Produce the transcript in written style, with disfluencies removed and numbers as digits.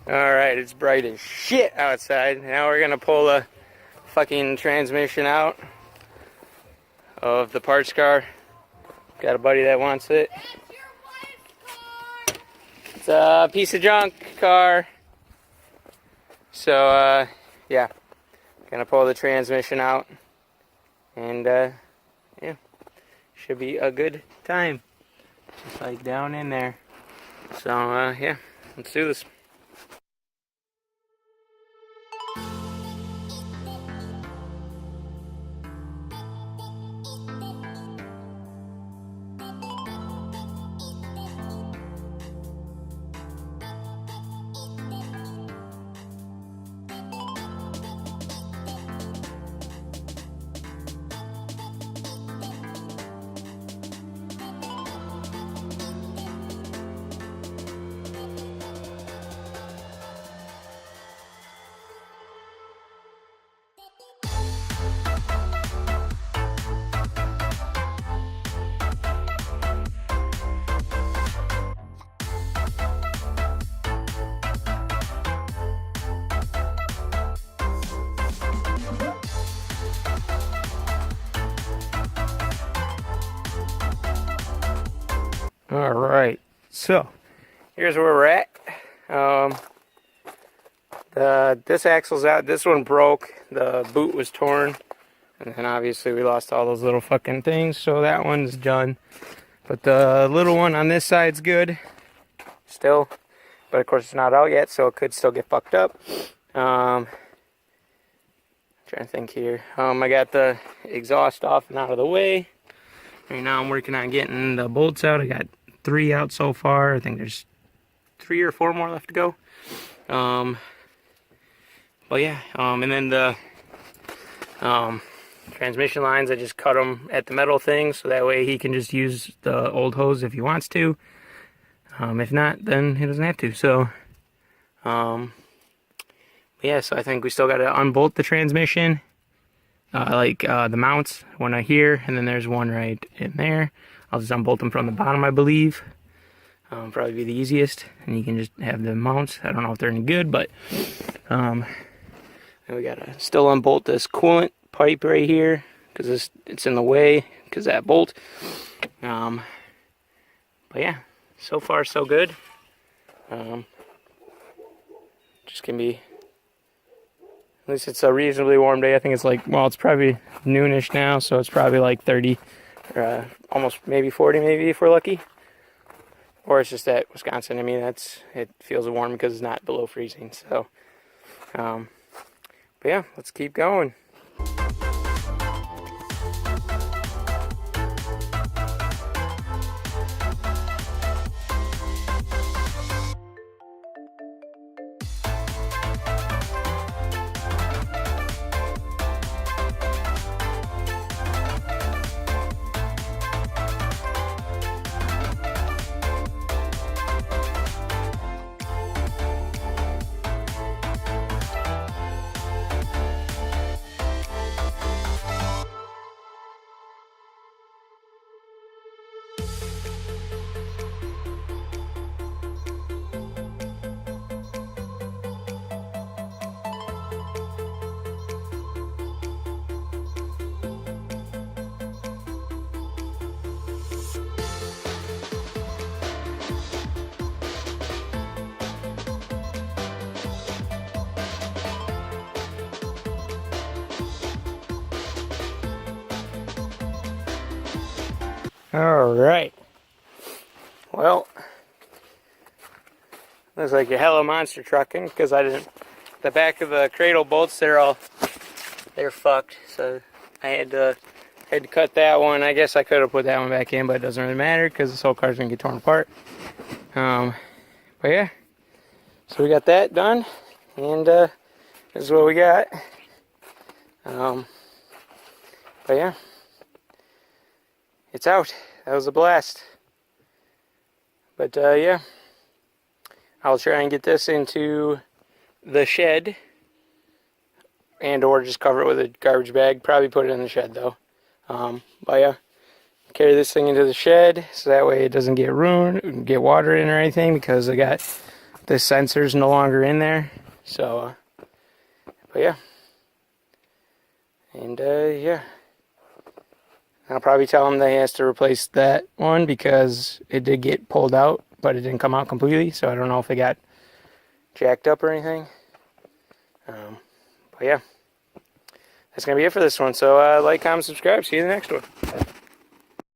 Alright, it's bright as shit outside. Now we're gonna pull the fucking transmission out of the parts car. Got a buddy that wants it. It's a piece of junk car. So, yeah. Gonna pull the transmission out. And, yeah. Should be a good time. Just like down in there. So, yeah. Let's do this. Alright, so here's where we're at. This axle's out, this one broke, the boot was torn, and then obviously we lost all those little fucking things, so that one's done. But the little one on this side's good, still, but of course it's not out yet, so it could still get fucked up. Trying to think here. I got the exhaust off and out of the way. Right now I'm working on getting the bolts out. I got 3 out so far. I think there's 3 or 4 more left to go. But yeah, and then the transmission lines, I just cut them at the metal thing, so that way he can just use the old hose if he wants to. If not, then he doesn't have to. So, yeah, so I think we still got to unbolt the transmission. The mounts, one right here, and then there's one right in there. I'll just unbolt them from the bottom, I believe. Probably be the easiest, and you can just have the mounts. I don't know if they're any good, but and we gotta still unbolt this coolant pipe right here because it's in the way because that bolt. But yeah, so far so good. Just gonna be. At least it's a reasonably warm day. I think it's like, well, it's probably noonish now, so it's probably like 30, or almost maybe 40 maybe if we're lucky. Or it's just at Wisconsin. I mean, it feels warm because it's not below freezing. So, but yeah, let's keep going. Alright. Well, looks like you're hella monster trucking because I didn't. The back of the cradle bolts, they're fucked. So I had to cut that one. I guess I could have put that one back in, but it doesn't really matter because this whole car's gonna get torn apart. But yeah. So we got that done, and this is what we got. But yeah. It's out. That was a blast. But yeah, I'll try and get this into the shed, and or just cover it with a garbage bag. Probably put it in the shed though. But yeah, carry this thing into the shed so that way it doesn't get ruined, get water in or anything, because I got this sensor's no longer in there. So, but yeah. And yeah. I'll probably tell him that he has to replace that one because it did get pulled out, but it didn't come out completely. So I don't know if it got jacked up or anything. But yeah. That's going to be it for this one. So like, comment, subscribe. See you in the next one.